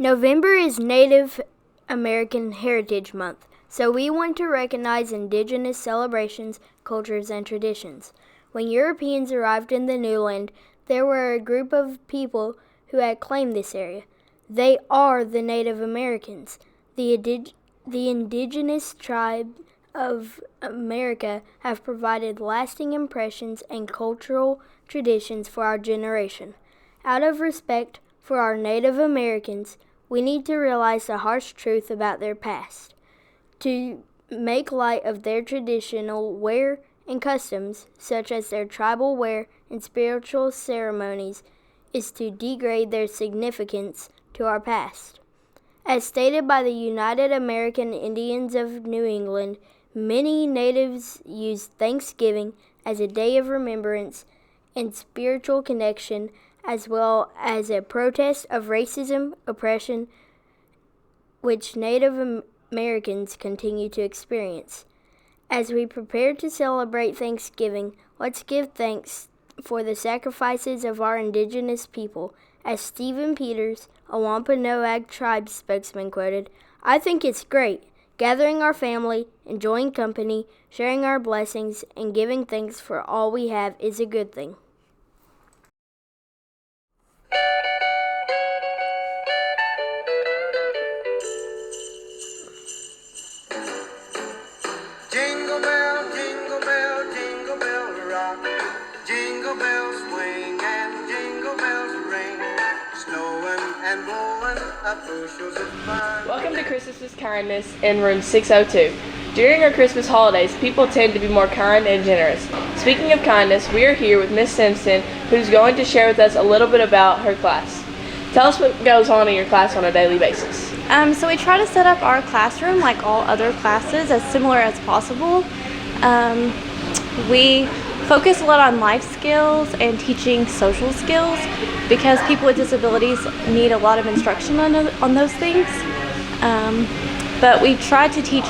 November is Native American Heritage Month, so we want to recognize indigenous celebrations, cultures, and traditions. When Europeans arrived in the new land, there were a group of people who had claimed this area. They are the Native Americans. The indigenous tribe of America have provided lasting impressions and cultural traditions for our generation. Out of respect for our Native Americans, we need to realize the harsh truth about their past. To make light of their traditional wear and customs, such as their tribal wear and spiritual ceremonies, is to degrade their significance to our past. As stated by the United American Indians of New England, many natives use Thanksgiving as a day of remembrance and spiritual connection, as well as a protest of racism, oppression, which Native Americans continue to experience. As we prepare to celebrate Thanksgiving, let's give thanks for the sacrifices of our indigenous people. As Stephen Peters, a Wampanoag tribe spokesman, quoted, "I think it's great. Gathering our family, enjoying company, sharing our blessings, and giving thanks for all we have is a good thing." Jingle bell rock. Jingle bells swing and jingle bells ring. Snowing and blowing up bushels of fun. Welcome to Christmas with Kindness in room 602. During our Christmas holidays, people tend to be more kind and generous. Speaking of kindness, we are here with Miss Simpson, who's going to share with us a little bit about her class. Tell us what goes on in your class on a daily basis. So we try to set up our classroom like all other classes as similar as possible. We focus a lot on life skills and teaching social skills because people with disabilities need a lot of instruction on those things. But we try to teach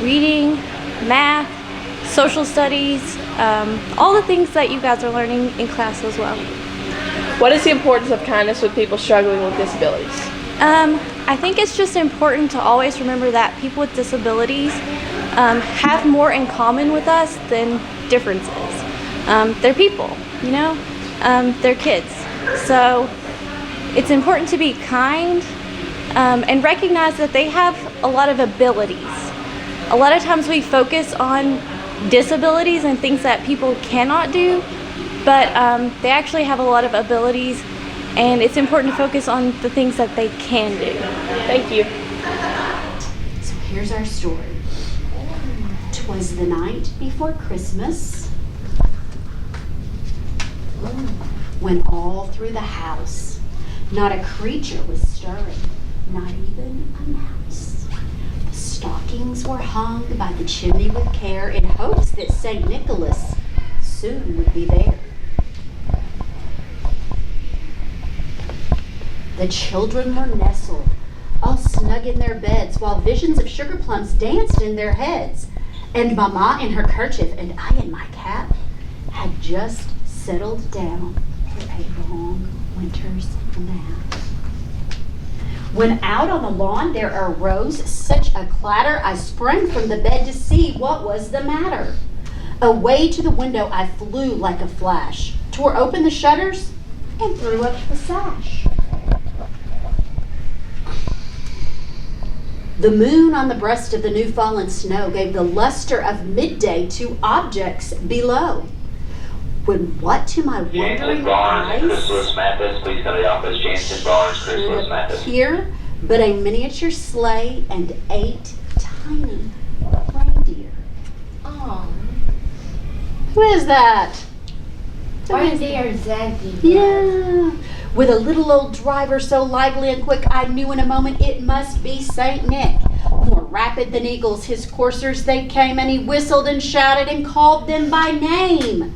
reading, math, social studies, all the things that you guys are learning in class as well. What is the importance of kindness with people struggling with disabilities? I think it's just important to always remember that people with disabilities have more in common with us than differences. They're people, you know? They're kids. So it's important to be kind and recognize that they have a lot of abilities. A lot of times we focus on disabilities and things that people cannot do, but they actually have a lot of abilities, and it's important to focus on the things that they can do. Thank you. So here's our story. 'Twas the night before Christmas, when all through the house not a creature was stirring, not even a mouse. The stockings were hung by the chimney with care in hopes that St. Nicholas soon would be there. The children were nestled, all snug in their beds, while visions of sugar plums danced in their heads. And Mama in her kerchief and I in my cap had just settled down for a long winter's nap. When out on the lawn there arose such a clatter, I sprang from the bed to see what was the matter. Away to the window I flew like a flash, tore open the shutters, and threw up the sash. The moon on the breast of the new fallen snow gave the luster of midday to objects below. When what to my wondering eyes Chrysalis Mathis, please come to the office. Jansen Barnes, Chrysalis Mathis. Here, but a miniature sleigh and 8 tiny reindeer. Oh, Who is that? reindeer Zaggy. Yeah. With a little old driver so lively and quick, I knew in a moment it must be Saint Nick. More rapid than eagles, his coursers they came, and he whistled and shouted and called them by name.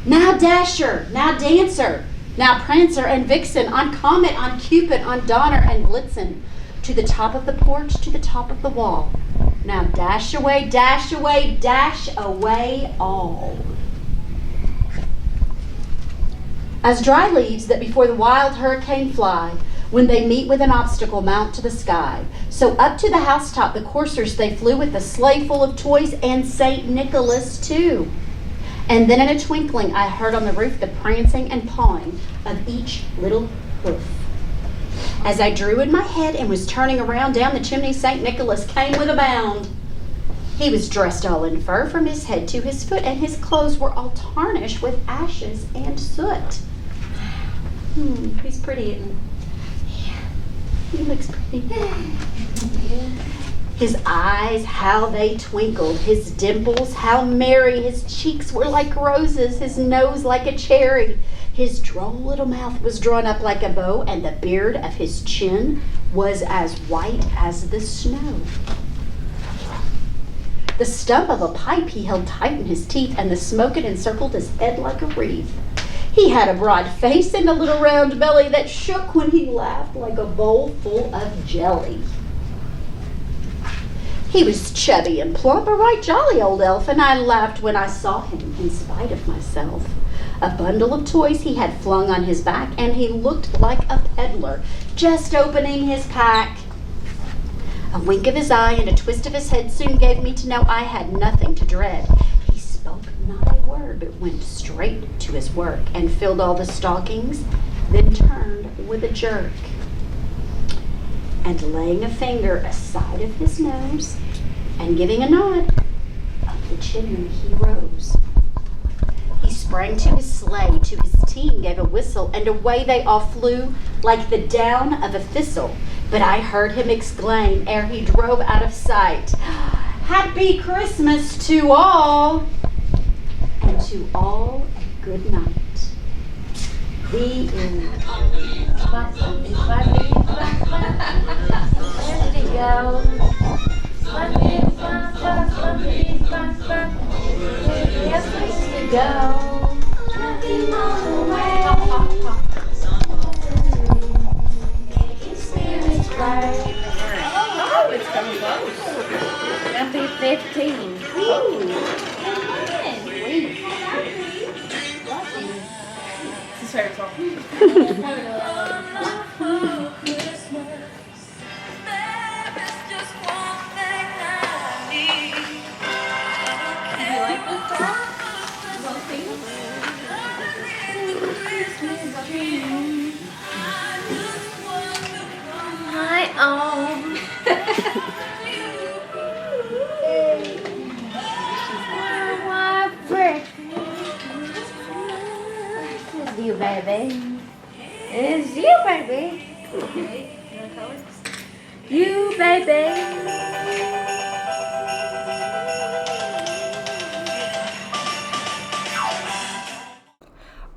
Now Dasher, now Dancer, now Prancer and Vixen, on Comet, on Cupid, on Donner and Blitzen, to the top of the porch, to the top of the wall. Now dash away, dash away, dash away all. As dry leaves that before the wild hurricane fly, When they meet with an obstacle, mount to the sky. So up to the housetop the coursers they flew with a sleigh full of toys and St. Nicholas too. And then in a twinkling I heard on the roof the prancing and pawing of each little hoof. As I drew in my head and was turning around down the chimney, St. Nicholas came with a bound. He was dressed all in fur from his head to his foot, and his clothes were all tarnished with ashes and soot. He's pretty, isn't he? Yeah, he looks pretty. His eyes, how they twinkled. His dimples, how merry. His cheeks were like roses. His nose like a cherry. His droll little mouth was drawn up like a bow, and the beard of his chin was as white as the snow. The stump of a pipe he held tight in his teeth, and the smoke it encircled his head like a wreath. He had a broad face and a little round belly that shook when he laughed like a bowl full of jelly. He was chubby and plump, a right jolly old elf, and I laughed when I saw him in spite of myself. A bundle of toys he had flung on his back, and he looked like a peddler just opening his pack. A wink of his eye and a twist of his head soon gave me to know I had nothing to dread. He spoke not a word, but went straight to his work and filled all the stockings, then turned with a jerk. And laying a finger aside of his nose and giving a nod, up the chimney he rose. He sprang to his sleigh, to his team gave a whistle, and away they all flew like the down of a thistle. But I heard him exclaim ere he drove out of sight, "Happy Christmas to all, and to all a good night." The end. Oh, it's coming close. Happy 15. This is favorite song. My own. My birthday. It's you, baby. It's you, baby. You, baby.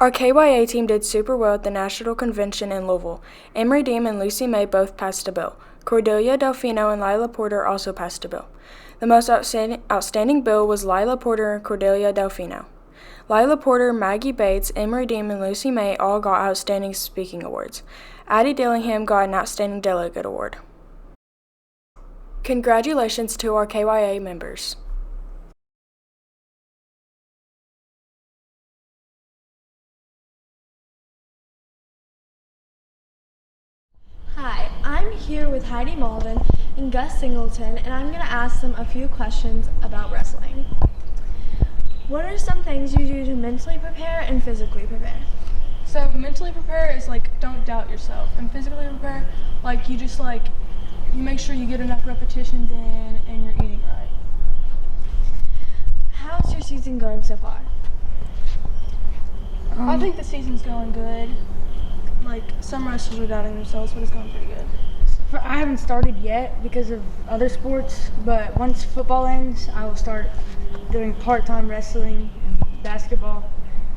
Our KYA team did super well at the National Convention in Louisville. Emery Dean and Lucy May both passed a bill. Cordelia Delfino and Lila Porter also passed a bill. The most outstanding bill was Lila Porter and Cordelia Delfino. Lila Porter, Maggie Bates, Emery Dean, and Lucy May all got outstanding speaking awards. Addie Dillingham got an outstanding delegate award. Congratulations to our KYA members. Hi, I'm here with Heidi Malden and Gus Singleton, and I'm going to ask them a few questions about wrestling. What are some things you do to mentally prepare and physically prepare? So mentally prepare is don't doubt yourself, and physically prepare, you make sure you get enough repetitions in and you're eating right. How's your season going so far? I think the season's going good. Some wrestlers are doubting themselves, but it's going pretty good. I haven't started yet because of other sports, but once football ends, I will start doing part-time wrestling and basketball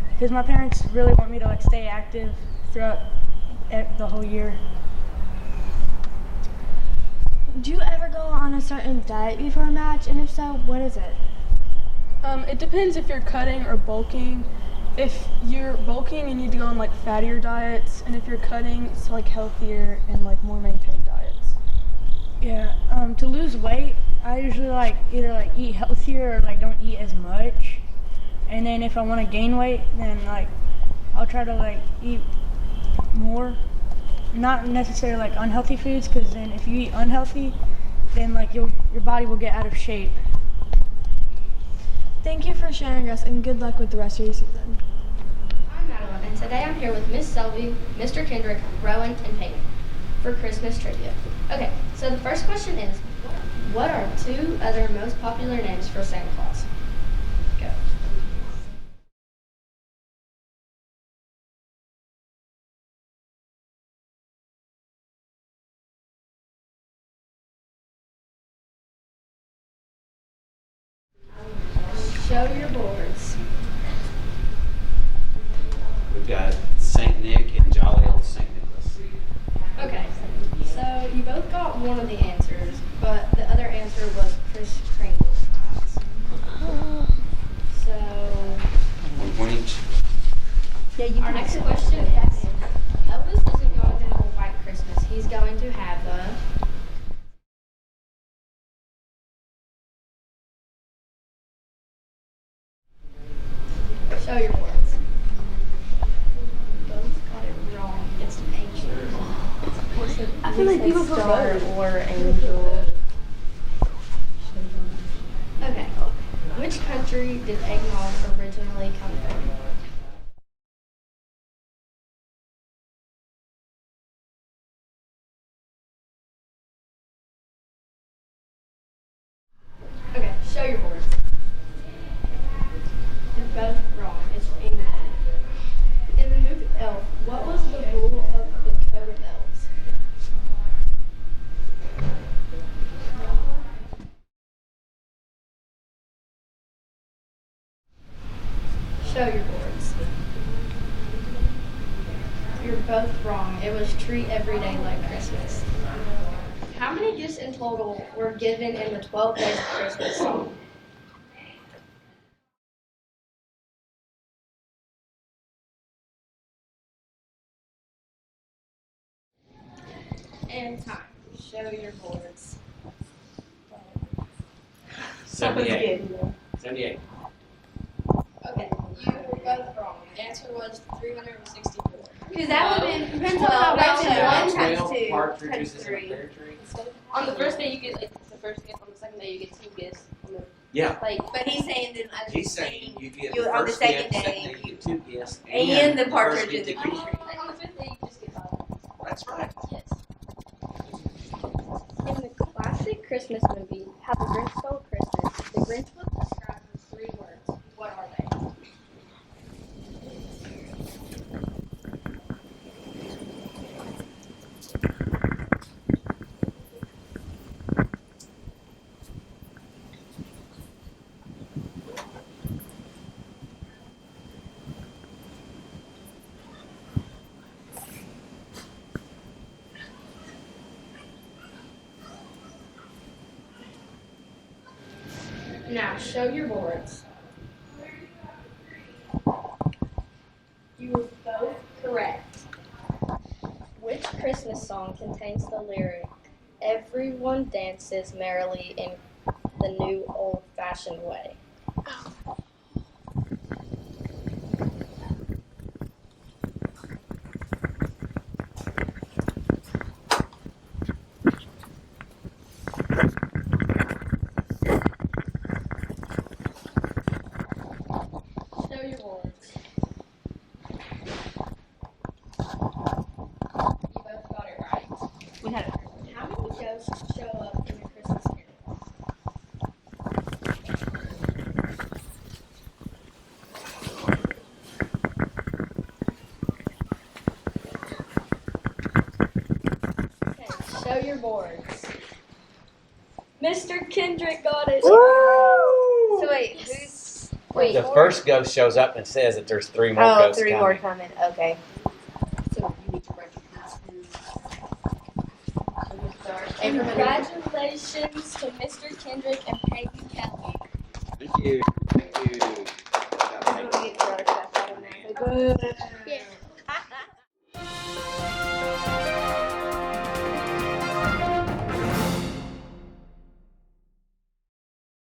because my parents really want me to stay active throughout the whole year. Do you ever go on a certain diet before a match, and if so, what is it? It depends if you're cutting or bulking. If you're bulking, you need to go on fattier diets, and if you're cutting, it's healthier and more maintained diets. Yeah, to lose weight, I usually either eat healthier or don't eat as much. And then if I want to gain weight, then I'll try to eat more not necessarily like unhealthy foods, because then if you eat unhealthy, then like your body will get out of shape. Thank you for sharing us, and good luck with the rest of your season. I'm Madeline, and today I'm here with Miss Selby, Mr. Kendrick, Rowan, and Peyton for Christmas trivia. Okay, so the first question is, what are 2 other most popular names for Santa Claus? Go. Show your boards. We've got St. Nick and Jolly Old St. Nicholas. Okay, so you both got one of the answers, but the other answer was Kris Kringle. So, 1 point each. our next question is, Elvis isn't going to have a white Christmas. He's going to have a... Show your boards. Both got it wrong. It's an angel. I feel like people put star or angel. Okay. Which country did eggnog originally come from? Okay, show your boards. You're both wrong. It's England. In the movie Elf, what was the rule of the Code of Elves? Show your boards. You're both wrong. It was treat every day like Christmas. How many gifts in total were given in the 12 Days of Christmas song? And time. Show your boards. 78. 78. Okay, you were both wrong. The answer was 364. Because that would have been, depends on how much Well, 1 times 2 Partridges times in a 3. pear tree. On the first day, you get like the first gift. On the second day, you get 2 gifts. Yeah. Like, But he's saying that He's saying you get You- the on the first second gift, day, second day you get 2 gifts, and the first partridge gift in the you pear get- tree. like on the 5th day, you just get 5. That's right. Yes. In the classic Christmas movie, How the Grinch Stole Christmas, the Grinch was described in 3 words. What are they? Now, show your boards. You were both correct. Which Christmas song contains the lyric, "Everyone dances merrily in the new old-fashioned way"? Show your boards. You both got it right. We had it. How many ghosts show up in your Christmas carol? Okay, show your boards. Mr. Kendrick got it. So wait, who's wait? The first ghost shows up and says that there's 3 more Oh, ghosts 3 coming. more coming. Okay. So you need to recognize who. And congratulations to Mr. Kendrick and Peyton Kelly. Thank you. Thank you. We're gonna get the other stuff out of there.